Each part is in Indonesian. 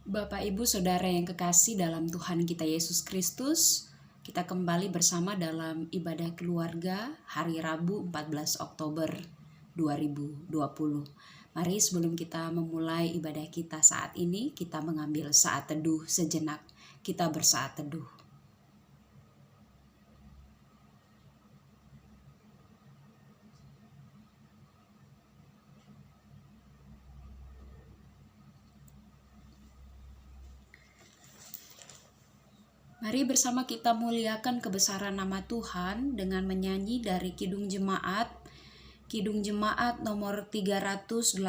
Bapak, Ibu, Saudara yang kekasih dalam Tuhan kita Yesus Kristus, kita kembali bersama dalam ibadah keluarga hari Rabu 14 Oktober 2020. Mari sebelum kita memulai ibadah kita saat ini, kita mengambil saat teduh sejenak. Kita bersaat teduh. Mari bersama kita muliakan kebesaran nama Tuhan dengan menyanyi dari Kidung Jemaat nomor 381.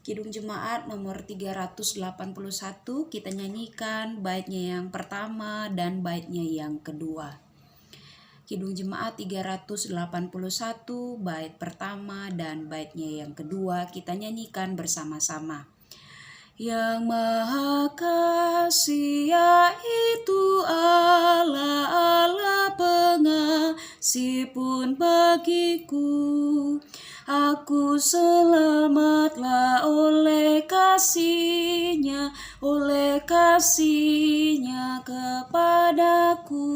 Kidung Jemaat nomor 381, kita nyanyikan baitnya yang pertama dan baitnya yang kedua. Kidung Jemaat 381, bait pertama dan baitnya yang kedua, kita nyanyikan bersama-sama. Yang Maha Kasih yaitu Allah, Allah pengasih pun bagiku. Aku selamatlah oleh kasih-Nya kepadaku.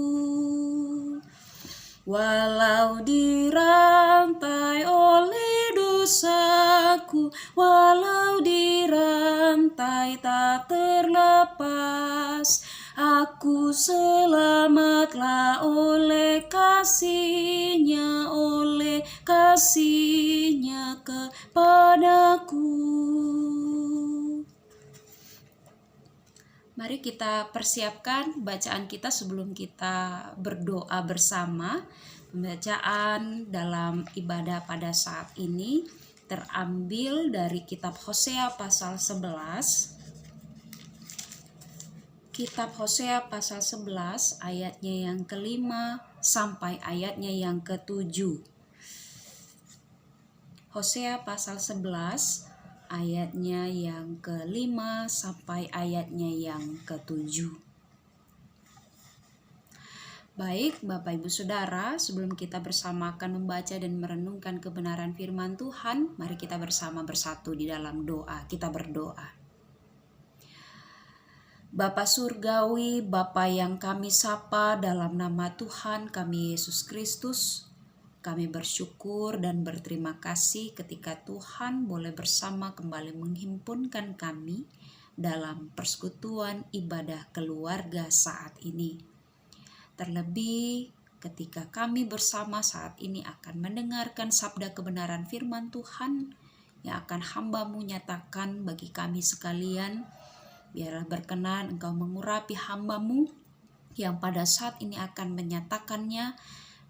Walau dirantai oleh dosaku, walau dirantai tak terlepas, aku selamatlah oleh kasih-Nya kepadaku. Mari kita persiapkan bacaan kita sebelum kita berdoa bersama. Pembacaan dalam ibadah pada saat ini terambil dari kitab Hosea pasal 11. Kitab Hosea pasal 11 ayatnya yang kelima sampai ayatnya yang ketujuh. Hosea pasal 11 ayatnya yang kelima sampai ayatnya yang ketujuh. Baik, Bapak Ibu Saudara, sebelum kita bersama akan membaca dan merenungkan kebenaran firman Tuhan, mari kita bersama bersatu di dalam doa. Kita berdoa. Bapa Surgawi, Bapa yang kami sapa dalam nama Tuhan kami Yesus Kristus, kami bersyukur dan berterima kasih ketika Tuhan boleh bersama kembali menghimpunkan kami dalam persekutuan ibadah keluarga saat ini. Terlebih ketika kami bersama saat ini akan mendengarkan sabda kebenaran firman Tuhan yang akan hamba-Mu nyatakan bagi kami sekalian. Biarlah berkenan Engkau mengurapi hamba-Mu yang pada saat ini akan menyatakannya,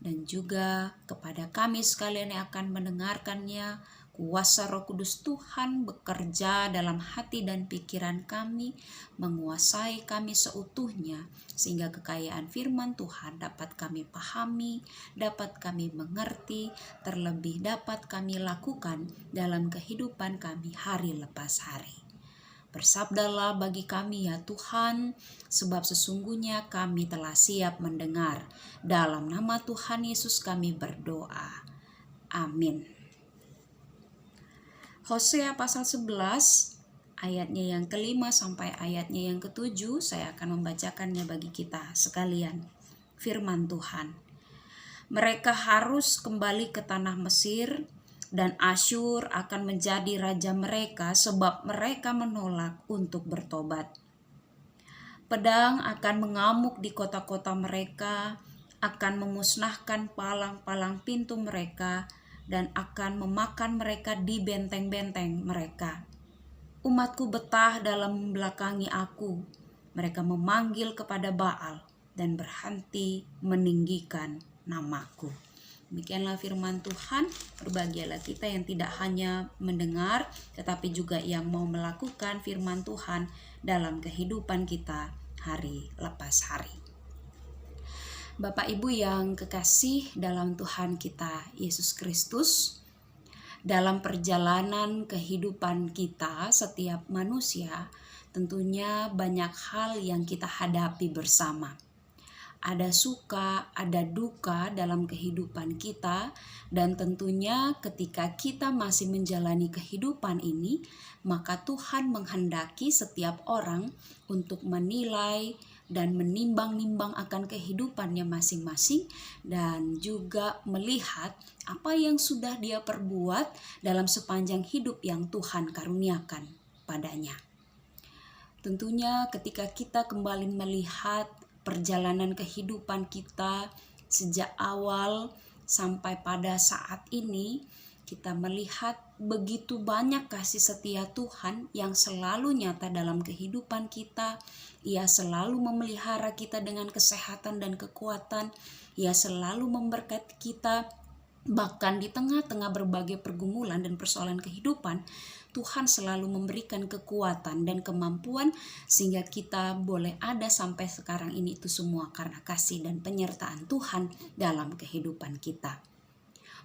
dan juga kepada kami sekalian yang akan mendengarkannya. Kuasa Roh Kudus Tuhan bekerja dalam hati dan pikiran kami, menguasai kami seutuhnya, sehingga kekayaan firman Tuhan dapat kami pahami, dapat kami mengerti, terlebih dapat kami lakukan dalam kehidupan kami hari lepas hari. Bersabdalah bagi kami ya Tuhan, sebab sesungguhnya kami telah siap mendengar. Dalam nama Tuhan Yesus kami berdoa. Amin. Hosea pasal 11 ayatnya yang kelima sampai ayatnya yang ketujuh, saya akan membacakannya bagi kita sekalian. Firman Tuhan. Mereka harus kembali ke tanah Mesir, dan Asyur akan menjadi raja mereka sebab mereka menolak untuk bertobat. Pedang akan mengamuk di kota-kota mereka, akan memusnahkan palang-palang pintu mereka, dan akan memakan mereka di benteng-benteng mereka. Umatku betah dalam membelakangi aku. Mereka memanggil kepada Baal dan berhenti meninggikan namaku. Demikianlah firman Tuhan. Berbahagialah kita yang tidak hanya mendengar, tetapi juga yang mau melakukan firman Tuhan dalam kehidupan kita hari lepas hari. Bapak Ibu yang kekasih dalam Tuhan kita Yesus Kristus, dalam perjalanan kehidupan kita setiap manusia, tentunya banyak hal yang kita hadapi bersama. ada suka, ada duka dalam kehidupan kita, dan tentunya ketika kita masih menjalani kehidupan ini, maka Tuhan menghendaki setiap orang untuk menilai dan menimbang-nimbang akan kehidupannya masing-masing, dan juga melihat apa yang sudah dia perbuat dalam sepanjang hidup yang Tuhan karuniakan padanya. Tentunya ketika kita kembali melihat perjalanan kehidupan kita sejak awal sampai pada saat ini, kita melihat begitu banyak kasih setia Tuhan yang selalu nyata dalam kehidupan kita. Ia selalu memelihara kita dengan kesehatan dan kekuatan. Ia selalu memberkati kita. Bahkan di tengah-tengah berbagai pergumulan dan persoalan kehidupan, Tuhan selalu memberikan kekuatan dan kemampuan sehingga kita boleh ada sampai sekarang ini. Itu semua karena kasih dan penyertaan Tuhan dalam kehidupan kita.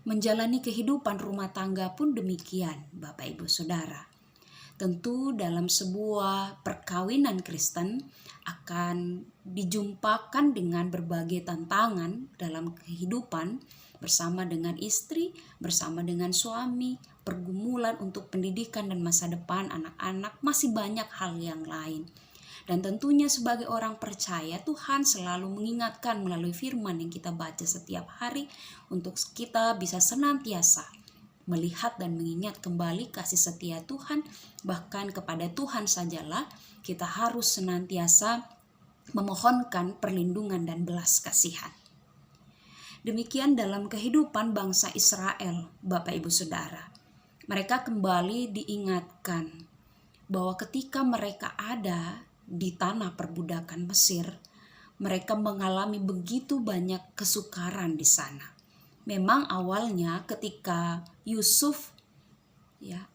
Menjalani kehidupan rumah tangga pun demikian, Bapak Ibu Saudara. Tentu dalam sebuah perkawinan Kristen akan dijumpakan dengan berbagai tantangan dalam kehidupan, bersama dengan istri, bersama dengan suami, pergumulan untuk pendidikan dan masa depan anak-anak, masih banyak hal yang lain. Dan tentunya sebagai orang percaya, Tuhan selalu mengingatkan melalui firman yang kita baca setiap hari untuk kita bisa senantiasa melihat dan mengingat kembali kasih setia Tuhan. Bahkan kepada Tuhan sajalah kita harus senantiasa memohonkan perlindungan dan belas kasihan. Demikian dalam kehidupan bangsa Israel, Bapak Ibu Saudara. Mereka kembali diingatkan bahwa ketika mereka ada di tanah perbudakan Mesir, mereka mengalami begitu banyak kesukaran di sana. Memang awalnya ketika Yusuf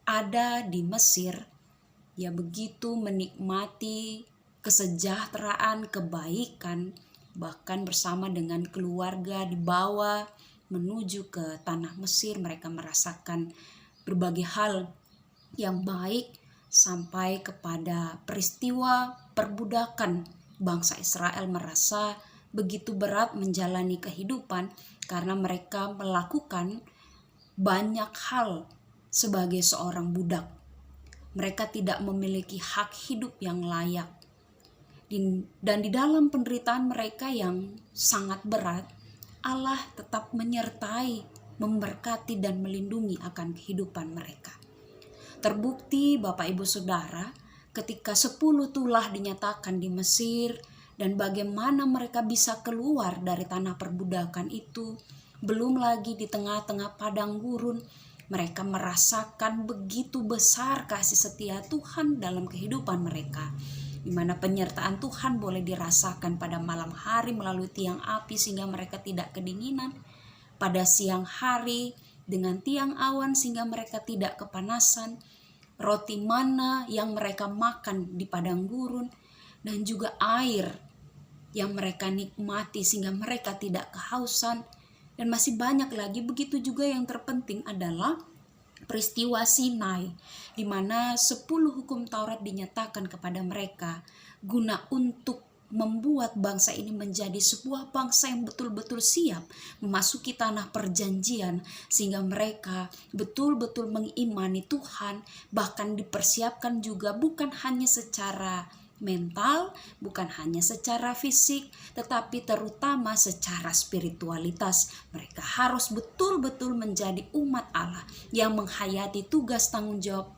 ada di Mesir, begitu menikmati kesejahteraan, kebaikan, bahkan bersama dengan keluarga dibawa menuju ke tanah Mesir. Mereka merasakan berbagai hal yang baik sampai kepada peristiwa perbudakan. Bangsa Israel merasa begitu berat menjalani kehidupan karena mereka melakukan banyak hal sebagai seorang budak. Mereka tidak memiliki hak hidup yang layak. Dan di dalam penderitaan mereka yang sangat berat, Allah tetap menyertai, memberkati dan melindungi akan kehidupan mereka. Terbukti Bapak Ibu Saudara, ketika 10 tulah dinyatakan di Mesir dan bagaimana mereka bisa keluar dari tanah perbudakan itu, belum lagi di tengah-tengah padang gurun, mereka merasakan begitu besar kasih setia Tuhan dalam kehidupan mereka, di mana penyertaan Tuhan boleh dirasakan pada malam hari melalui tiang api sehingga mereka tidak kedinginan, pada siang hari dengan tiang awan sehingga mereka tidak kepanasan, roti mana yang mereka makan di padang gurun, dan juga air yang mereka nikmati sehingga mereka tidak kehausan, dan masih banyak lagi. Begitu juga yang terpenting adalah peristiwa Sinai, di mana 10 hukum Taurat dinyatakan kepada mereka guna untuk membuat bangsa ini menjadi sebuah bangsa yang betul-betul siap memasuki tanah perjanjian, sehingga mereka betul-betul mengimani Tuhan, bahkan dipersiapkan juga bukan hanya secara mental, bukan hanya secara fisik, tetapi terutama secara spiritualitas. Mereka harus betul-betul menjadi umat Allah yang menghayati tugas tanggung jawab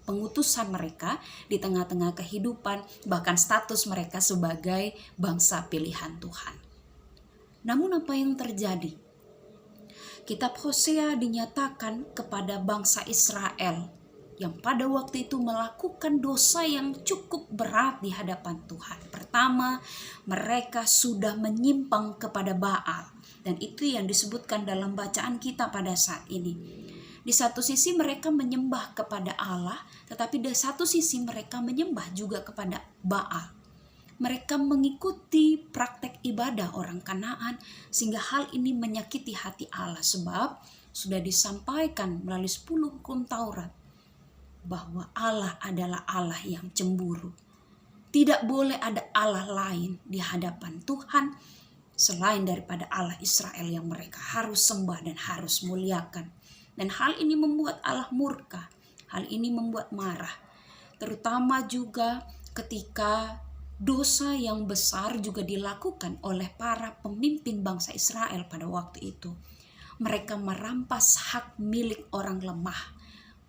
pengutusan mereka di tengah-tengah kehidupan, bahkan status mereka sebagai bangsa pilihan Tuhan. Namun apa yang terjadi? Kitab Hosea dinyatakan kepada bangsa Israel yang pada waktu itu melakukan dosa yang cukup berat di hadapan Tuhan. Pertama, mereka sudah menyimpang kepada Baal, dan itu yang disebutkan dalam bacaan kita pada saat ini. Di satu sisi mereka menyembah kepada Allah, tetapi di satu sisi mereka menyembah juga kepada Baal. Mereka mengikuti praktek ibadah orang Kanaan, sehingga hal ini menyakiti hati Allah, sebab sudah disampaikan melalui 10 hukum Taurat bahwa Allah adalah Allah yang cemburu. Tidak boleh ada Allah lain di hadapan Tuhan, selain daripada Allah Israel yang mereka harus sembah dan harus muliakan. Dan hal ini membuat Allah murka, hal ini membuat marah. Terutama juga ketika dosa yang besar juga dilakukan oleh para pemimpin bangsa Israel pada waktu itu. Mereka merampas hak milik orang lemah.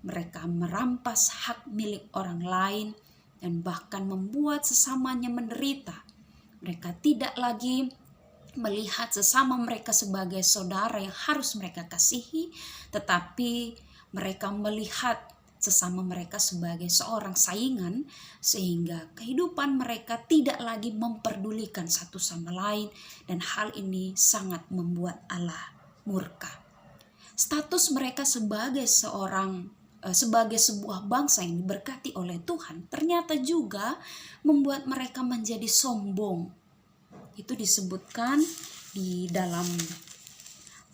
Mereka merampas hak milik orang lain dan bahkan membuat sesamanya menderita. Mereka tidak lagi melihat sesama mereka sebagai saudara yang harus mereka kasihi, tetapi mereka melihat sesama mereka sebagai seorang saingan, sehingga kehidupan mereka tidak lagi memperdulikan satu sama lain, dan hal ini sangat membuat Allah murka. Status mereka sebagai sebuah bangsa yang diberkati oleh Tuhan ternyata juga membuat mereka menjadi sombong. Itu disebutkan di dalam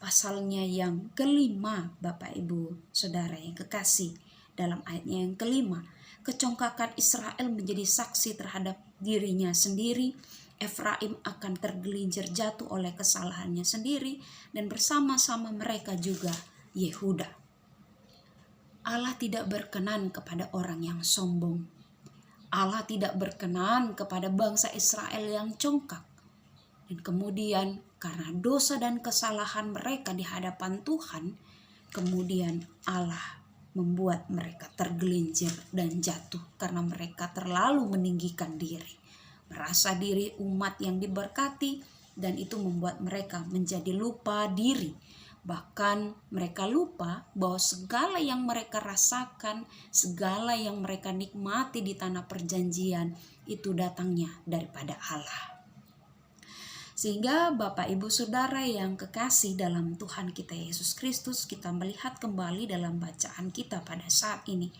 pasalnya yang kelima, Bapak Ibu Saudara yang kekasih. Dalam ayatnya yang kelima, kecongkakan Israel menjadi saksi terhadap dirinya sendiri. Efraim akan tergelincir jatuh oleh kesalahannya sendiri, dan bersama-sama mereka juga Yehuda. Allah tidak berkenan kepada orang yang sombong. Allah tidak berkenan kepada bangsa Israel yang congkak. Dan kemudian karena dosa dan kesalahan mereka di hadapan Tuhan, kemudian Allah membuat mereka tergelincir dan jatuh karena mereka terlalu meninggikan diri, merasa diri umat yang diberkati, dan itu membuat mereka menjadi lupa diri. Bahkan mereka lupa bahwa segala yang mereka rasakan, segala yang mereka nikmati di tanah perjanjian itu datangnya daripada Allah. Sehingga Bapak Ibu Saudara yang kekasih dalam Tuhan kita Yesus Kristus, kita melihat kembali dalam bacaan kita pada saat ini.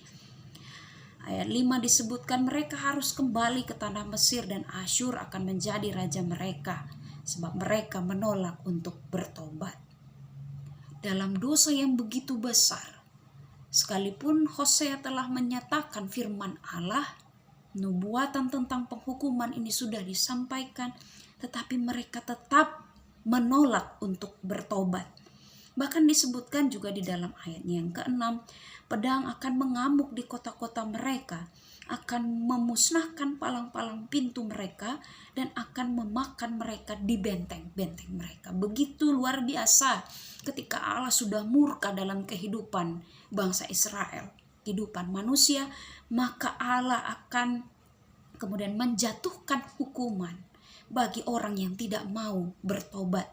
Ayat 5 disebutkan mereka harus kembali ke tanah Mesir dan Asyur akan menjadi raja mereka, sebab mereka menolak untuk bertobat. Dalam dosa yang begitu besar, sekalipun Hosea telah menyatakan firman Allah, nubuatan tentang penghukuman ini sudah disampaikan, tetapi mereka tetap menolak untuk bertobat. Bahkan disebutkan juga di dalam ayatnya yang ke-6, pedang akan mengamuk di kota-kota mereka, akan memusnahkan palang-palang pintu mereka, dan akan memakan mereka di benteng-benteng mereka. Begitu luar biasa ketika Allah sudah murka dalam kehidupan bangsa Israel, kehidupan manusia, maka Allah akan kemudian menjatuhkan hukuman bagi orang yang tidak mau bertobat.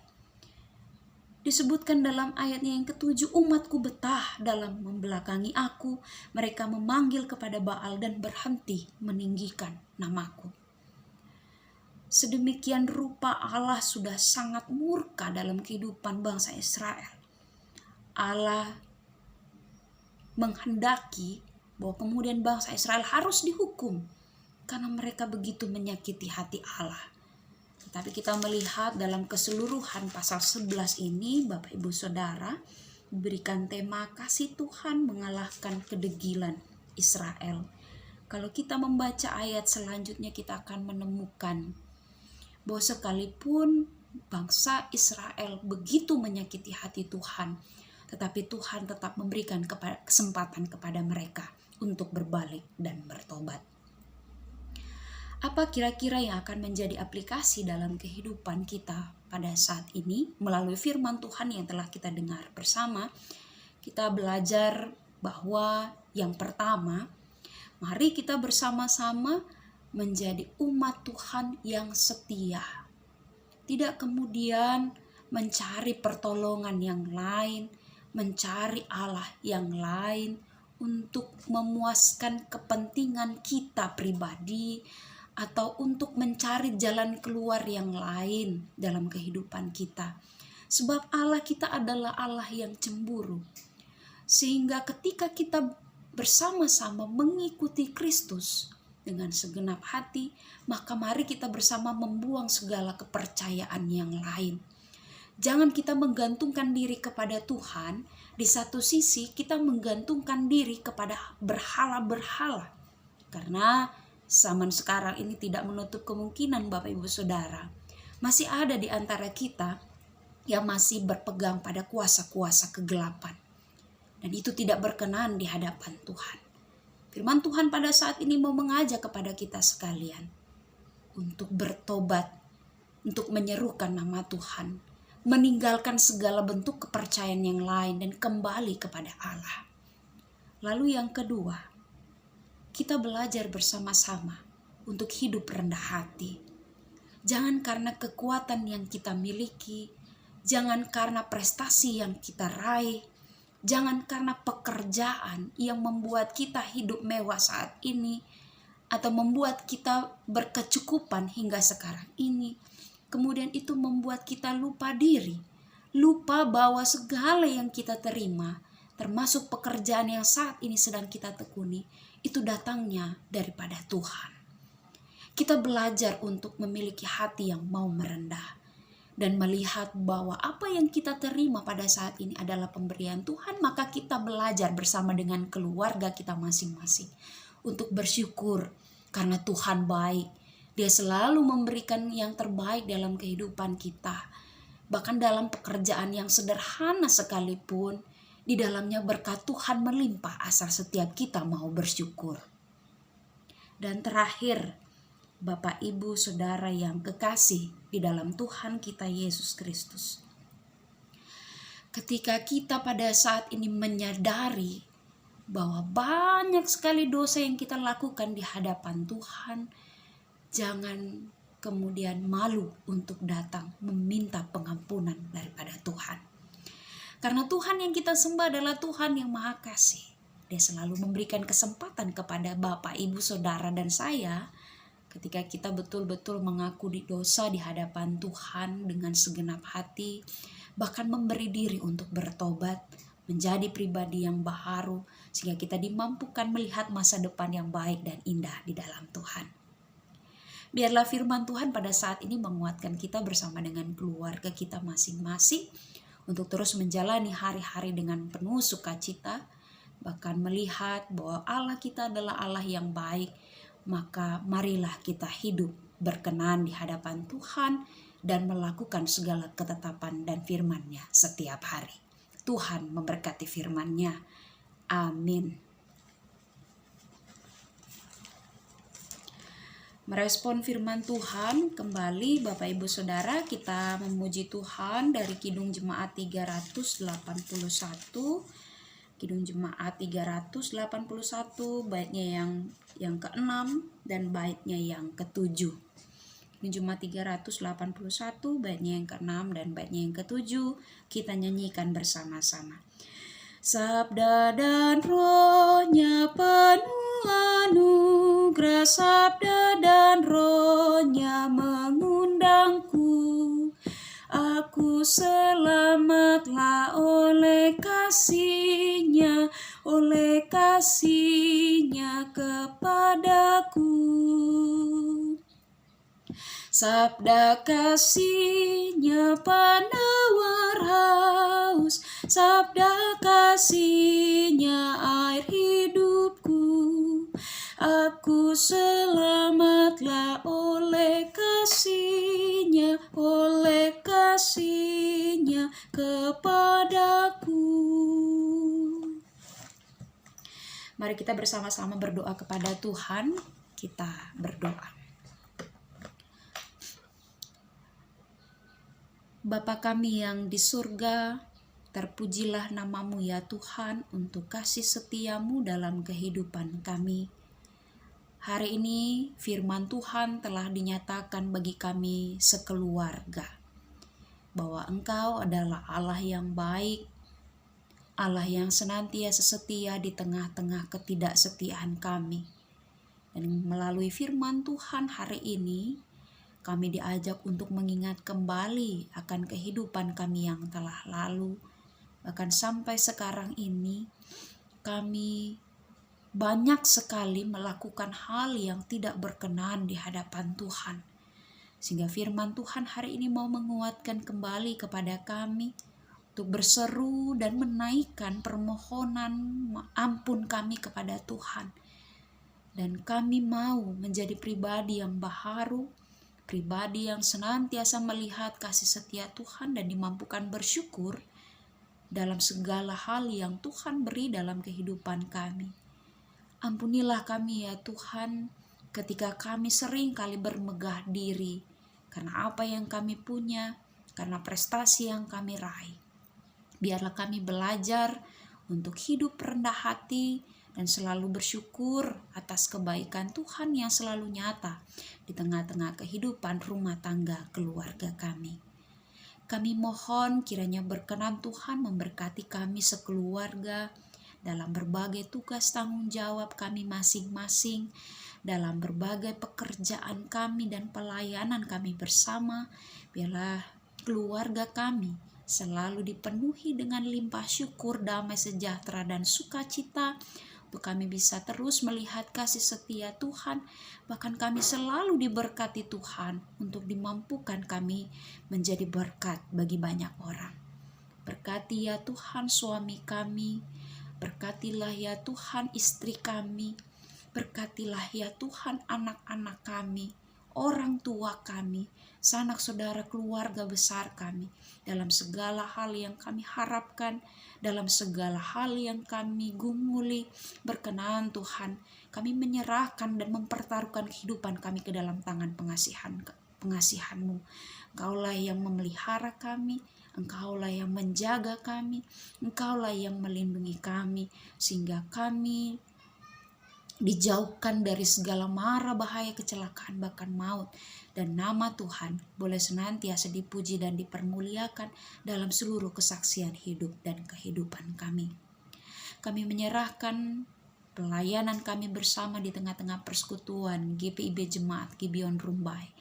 Disebutkan dalam ayatnya yang ke-7, umatku betah dalam membelakangi aku, mereka memanggil kepada Baal dan berhenti meninggikan namaku. Sedemikian rupa Allah sudah sangat murka dalam kehidupan bangsa Israel. Allah menghendaki bahwa kemudian bangsa Israel harus dihukum karena mereka begitu menyakiti hati Allah. Tetapi kita melihat dalam keseluruhan pasal 11 ini, Bapak Ibu Saudara, diberikan tema kasih Tuhan mengalahkan kedegilan Israel. Kalau kita membaca ayat selanjutnya, kita akan menemukan bahwa sekalipun bangsa Israel begitu menyakiti hati Tuhan, tetapi Tuhan tetap memberikan kesempatan kepada mereka untuk berbalik dan bertobat. Apa kira-kira yang akan menjadi aplikasi dalam kehidupan kita pada saat ini melalui firman Tuhan yang telah kita dengar bersama? Kita belajar bahwa yang pertama, mari kita bersama-sama menjadi umat Tuhan yang setia. Tidak kemudian mencari pertolongan yang lain, mencari Allah yang lain untuk memuaskan kepentingan kita pribadi, atau untuk mencari jalan keluar yang lain dalam kehidupan kita. Sebab Allah kita adalah Allah yang cemburu. Sehingga ketika kita bersama-sama mengikuti Kristus dengan segenap hati, maka mari kita bersama membuang segala kepercayaan yang lain. Jangan kita menggantungkan diri kepada Tuhan, di satu sisi kita menggantungkan diri kepada berhala-berhala. Karena zaman sekarang ini tidak menutup kemungkinan Bapak Ibu Saudara, Masih ada di antara kita yang masih berpegang pada kuasa-kuasa kegelapan. Dan itu tidak berkenan di hadapan Tuhan. Firman Tuhan pada saat ini mau mengajak kepada kita sekalian untuk bertobat, untuk menyerukan nama Tuhan, meninggalkan segala bentuk kepercayaan yang lain dan kembali kepada Allah. Lalu yang kedua, kita belajar bersama-sama untuk hidup rendah hati. Jangan karena kekuatan yang kita miliki, jangan karena prestasi yang kita raih, jangan karena pekerjaan yang membuat kita hidup mewah saat ini, atau membuat kita berkecukupan hingga sekarang ini. Kemudian itu membuat kita lupa diri, lupa bahwa segala yang kita terima, termasuk pekerjaan yang saat ini sedang kita tekuni, itu datangnya daripada Tuhan. Kita belajar untuk memiliki hati yang mau merendah dan melihat bahwa apa yang kita terima pada saat ini adalah pemberian Tuhan, maka kita belajar bersama dengan keluarga kita masing-masing untuk bersyukur karena Tuhan baik. Dia selalu memberikan yang terbaik dalam kehidupan kita. Bahkan dalam pekerjaan yang sederhana sekalipun, di dalamnya berkat Tuhan melimpah asal setiap kita mau bersyukur. Dan terakhir, Bapak, Ibu, Saudara yang kekasih di dalam Tuhan kita Yesus Kristus. Ketika kita pada saat ini menyadari bahwa banyak sekali dosa yang kita lakukan di hadapan Tuhan, jangan kemudian malu untuk datang meminta pengampunan daripada Tuhan. Karena Tuhan yang kita sembah adalah Tuhan yang Maha Kasih. Dia selalu memberikan kesempatan kepada Bapak, Ibu, Saudara, dan saya ketika kita betul-betul mengaku di dosa di hadapan Tuhan dengan segenap hati, bahkan memberi diri untuk bertobat, menjadi pribadi yang baharu, sehingga kita dimampukan melihat masa depan yang baik dan indah di dalam Tuhan. Biarlah firman Tuhan pada saat ini menguatkan kita bersama dengan keluarga kita masing-masing untuk terus menjalani hari-hari dengan penuh sukacita, bahkan melihat bahwa Allah kita adalah Allah yang baik. Maka marilah kita hidup berkenan di hadapan Tuhan dan melakukan segala ketetapan dan firman-Nya setiap hari. Tuhan memberkati firman-Nya. Amin. Merespon firman Tuhan, kembali Bapak Ibu Saudara, kita memuji Tuhan dari Kidung Jemaat 381. Kidung Jemaat 381, baitnya yang ke-6 dan baitnya yang ke-7. Kidung Jemaat 381, baitnya yang ke-6 dan baitnya yang ke-7. Kita nyanyikan bersama-sama. Sabda dan Roh-Nya penuh anugerah, sabda dan Roh-Nya mengundangku. Aku selamatlah oleh kasih-Nya, oleh kasih-Nya kepadaku. Sabda kasih-Nya penawar haus, sabda kasih-Nya air hidupku. Aku selamatlah oleh kasih-Nya, oleh kasih-Nya kepadaku. Mari kita bersama-sama berdoa kepada Tuhan. Kita berdoa. Bapa kami yang di surga, terpujilah nama-Mu ya Tuhan untuk kasih setia-Mu dalam kehidupan kami. Hari ini firman Tuhan telah dinyatakan bagi kami sekeluarga, bahwa Engkau adalah Allah yang baik, Allah yang senantiasa setia di tengah-tengah ketidaksetiaan kami. Dan melalui firman Tuhan hari ini, kami diajak untuk mengingat kembali akan kehidupan kami yang telah lalu. Bahkan sampai sekarang ini, kami banyak sekali melakukan hal yang tidak berkenan di hadapan Tuhan. Sehingga firman Tuhan hari ini mau menguatkan kembali kepada kami untuk berseru dan menaikkan permohonan ampun kami kepada Tuhan. Dan kami mau menjadi pribadi yang baharu, pribadi yang senantiasa melihat kasih setia Tuhan dan dimampukan bersyukur dalam segala hal yang Tuhan beri dalam kehidupan kami. Ampunilah kami ya Tuhan, ketika kami sering kali bermegah diri karena apa yang kami punya, karena prestasi yang kami raih. Biarlah kami belajar untuk hidup rendah hati dan selalu bersyukur atas kebaikan Tuhan yang selalu nyata di tengah-tengah kehidupan rumah tangga keluarga kami. Kami mohon kiranya berkenan Tuhan memberkati kami sekeluarga dalam berbagai tugas tanggung jawab kami masing-masing, dalam berbagai pekerjaan kami dan pelayanan kami bersama. Biarlah keluarga kami selalu dipenuhi dengan limpah syukur, damai sejahtera dan sukacita, untuk kami bisa terus melihat kasih setia Tuhan. Bahkan kami selalu diberkati Tuhan untuk dimampukan kami menjadi berkat bagi banyak orang. Berkati ya Tuhan suami kami, berkatilah ya Tuhan istri kami, berkatilah ya Tuhan anak-anak kami, orang tua kami, sanak saudara keluarga besar kami, dalam segala hal yang kami harapkan, dalam segala hal yang kami gumuli. Berkenan Tuhan, kami menyerahkan dan mempertaruhkan kehidupan kami ke dalam tangan pengasihan-Mu. Engkaulah yang memelihara kami, Engkaulah yang menjaga kami, Engkaulah yang melindungi kami, sehingga kami dijauhkan dari segala mara bahaya, kecelakaan, bahkan maut. Dan nama Tuhan boleh senantiasa dipuji dan dipermuliakan dalam seluruh kesaksian hidup dan kehidupan kami. Kami menyerahkan pelayanan kami bersama di tengah-tengah persekutuan GPIB Jemaat Gibeon Rumbai.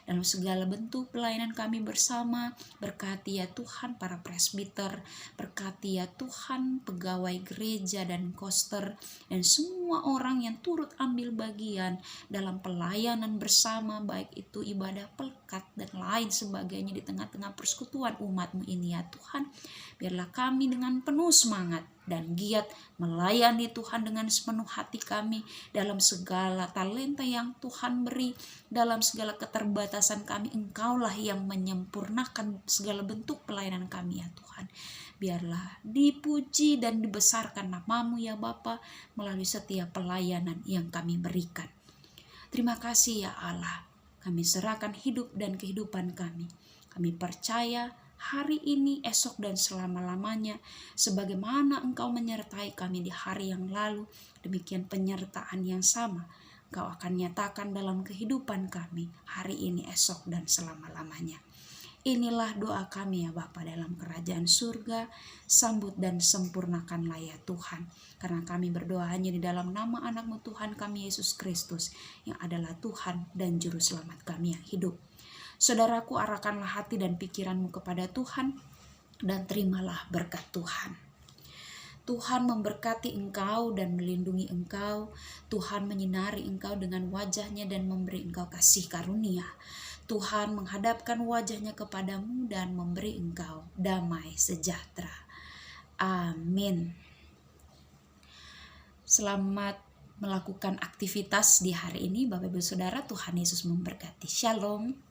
Dalam segala bentuk pelayanan kami bersama, berkati ya Tuhan para presbiter, berkati ya Tuhan pegawai gereja dan koster, dan semua orang yang turut ambil bagian dalam pelayanan bersama, baik itu ibadah pelekat dan lain sebagainya di tengah-tengah persekutuan umat-Mu ini ya Tuhan. Biarlah kami dengan penuh semangat dan giat melayani Tuhan dengan sepenuh hati kami dalam segala talenta yang Tuhan beri, dalam segala keterbatasan kami. Engkaulah yang menyempurnakan segala bentuk pelayanan kami ya Tuhan. Biarlah dipuji dan dibesarkan nama-Mu ya Bapa melalui setiap pelayanan yang kami berikan. Terima kasih ya Allah, kami serahkan hidup dan kehidupan kami. Kami percaya hari ini, esok, dan selama-lamanya, sebagaimana Engkau menyertai kami di hari yang lalu, demikian penyertaan yang sama Engkau akan nyatakan dalam kehidupan kami hari ini, esok, dan selama-lamanya. Inilah doa kami ya Bapa dalam kerajaan surga. Sambut dan sempurnakanlah ya Tuhan, karena kami berdoa hanya di dalam nama anak-Mu Tuhan kami Yesus Kristus, yang adalah Tuhan dan Juru Selamat kami yang hidup. Saudaraku, arahkanlah hati dan pikiranmu kepada Tuhan dan terimalah berkat Tuhan. Tuhan memberkati engkau dan melindungi engkau. Tuhan menyinari engkau dengan wajah-Nya dan memberi engkau kasih karunia. Tuhan menghadapkan wajah-Nya kepadamu dan memberi engkau damai sejahtera. Amin. Selamat melakukan aktivitas di hari ini Bapak Ibu Saudara. Tuhan Yesus memberkati. Shalom.